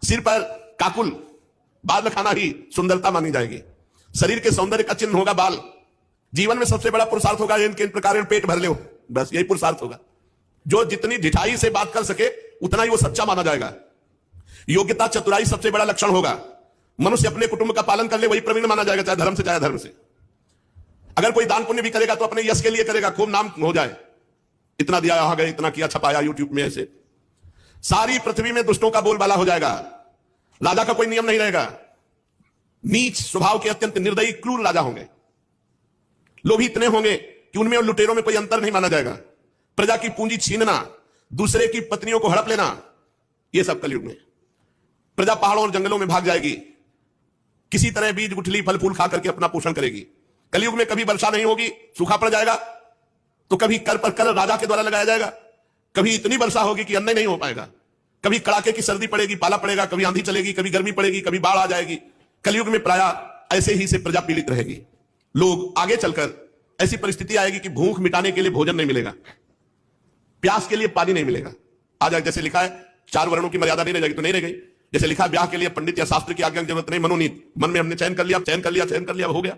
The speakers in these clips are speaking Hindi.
सिर पर काकुल, बाल रखाना ही सुंदरता मानी जाएगी। शरीर के सौंदर्य का चिन्ह होगा बाल। जीवन में सबसे बड़ा पुरुषार्थ होगा इनके प्रकार पेट भर लो, बस यही पुरुषार्थ होगा। जो जितनी ढिठाई से बात कर सके उतना ही वो सच्चा माना जाएगा। योग्यता चतुराई सबसे बड़ा लक्षण होगा। मनुष्य अपने कुटुंब का पालन कर ले वही प्रवीण माना जाएगा, चाहे धर्म से चाहे अधर्म से। अगर कोई दान पुण्य भी करेगा तो अपने यश के लिए करेगा, खूब नाम हो जाए, इतना दिया आ गए, इतना किया, छपाया यूट्यूब में। ऐसे सारी पृथ्वी में दुष्टों का बोलबाला हो जाएगा। राजा का कोई नियम नहीं रहेगा। नीच स्वभाव के अत्यंत निर्दयी क्रूर राजा होंगे। लोग इतने होंगे कि उनमें और लुटेरों में कोई अंतर नहीं माना जाएगा। प्रजा की पूंजी छीनना, दूसरे की पत्नियों को हड़प लेना, यह सब कलयुग में। प्रजा पहाड़ों और जंगलों में भाग जाएगी, किसी तरह बीज गुठली फल फूल खा करके अपना पोषण करेगी। कलयुग में कभी वर्षा नहीं होगी, सूखा पड़ जाएगा, तो कभी कर पर कर राजा के द्वारा लगाया जाएगा, कभी इतनी वर्षा होगी कि अन्न नहीं हो पाएगा, कभी कड़ाके की सर्दी पड़ेगी, पाला पड़ेगा, कभी आंधी चलेगी, कभी गर्मी पड़ेगी, कभी बाढ़ आ जाएगी। कलयुग में प्रायः ऐसे ही से प्रजा पीड़ित रहेगी। लोग आगे चलकर ऐसी परिस्थिति आएगी कि भूख मिटाने के लिए भोजन नहीं मिलेगा, प्यास के लिए पानी नहीं मिलेगा। आ जाए, जैसे लिखा है 4 वर्णों की मर्यादा नहीं रह जाएगी तो नहीं रह गई। जैसे लिखा है ब्याह के लिए पंडित या शास्त्र की आज्ञा की जरूरत नहीं, मनोनीत, मन में हमने चयन कर लिया, चयन कर लिया, चयन कर लिया, हो गया।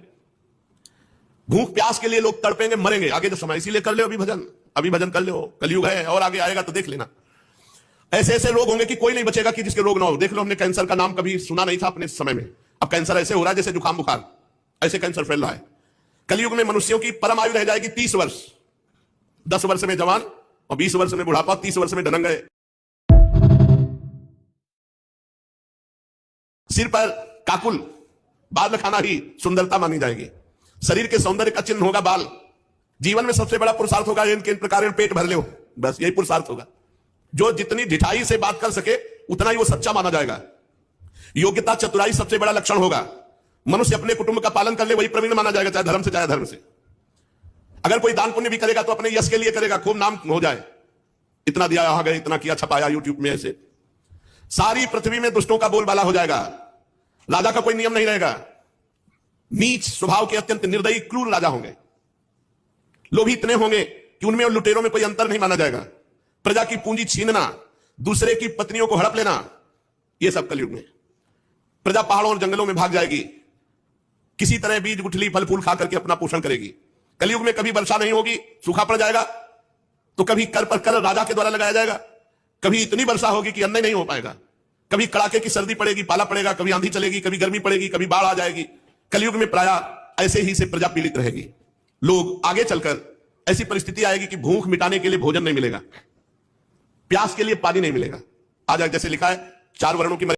भूख प्यास के लिए लोग तड़पेंगे, मरेंगे आगे जो समय, इसीलिए कर ले अभी भजन कर लो। कलयुग है और आगे आएगा तो देख लेना। ऐसे ऐसे रोग होंगे कि कोई नहीं बचेगा कि जिसके रोग ना हो। देख लो, हमने कैंसर का नाम कभी सुना नहीं था अपने समय में, अब कैंसर ऐसे हो रहा है जैसे जुकाम बुखार, ऐसे कैंसर फैल रहा है। कलयुग में मनुष्यों की परम आयु रह जाएगी 30 वर्ष। 10 वर्ष में जवान और 20 वर्ष में बुढ़ापा, 30 वर्ष में ढनंग गए। सिर पर काकुल, बाल रखाना ही सुंदरता मानी जाएगी। शरीर के सौंदर्य का चिन्ह होगा बाल। जीवन में सबसे बड़ा पुरुषार्थ होगा इनके प्रकार पेट भर लो, बस यही पुरुषार्थ होगा। जो जितनी ढिठाई से बात कर सके उतना ही वो सच्चा माना जाएगा। योग्यता चतुराई सबसे बड़ा लक्षण होगा। मनुष्य अपने कुटुंब का पालन कर ले वही प्रवीण माना जाएगा, चाहे धर्म से चाहे अधर्म से। अगर कोई दान पुण्य भी करेगा तो अपने यश के लिए करेगा, खूब नाम हो जाए, इतना दिया आ गए, इतना किया, छपाया यूट्यूब में। ऐसे सारी पृथ्वी में दुष्टों का बोलबाला हो जाएगा। राजा का कोई नियम नहीं रहेगा। नीच स्वभाव के अत्यंत निर्दयी क्रूर राजा होंगे। लोग इतने होंगे कि उनमें और लुटेरों में कोई अंतर नहीं माना जाएगा। प्रजा की पूंजी छीनना, दूसरे की पत्नियों को हड़प लेना, यह सब कलयुग में। प्रजा पहाड़ों और जंगलों में भाग जाएगी, किसी तरह बीज गुठली फल फूल खा करके अपना पोषण करेगी। कलयुग में कभी वर्षा नहीं होगी, सूखा पड़ जाएगा, तो कभी कर पर कर राजा के द्वारा लगाया जाएगा, कभी इतनी वर्षा होगी कि अन्न नहीं हो पाएगा, कभी कड़ाके की सर्दी पड़ेगी, पाला पड़ेगा, कभी आंधी चलेगी, कभी गर्मी पड़ेगी, कभी बाढ़ आ जाएगी। कलयुग में प्रायः ऐसे ही से प्रजा पीड़ित रहेगी। लोग आगे चलकर ऐसी परिस्थिति आएगी कि भूख मिटाने के लिए भोजन नहीं मिलेगा, प्यास के लिए पानी नहीं मिलेगा। आ जाए, जैसे लिखा है 4 वर्णों की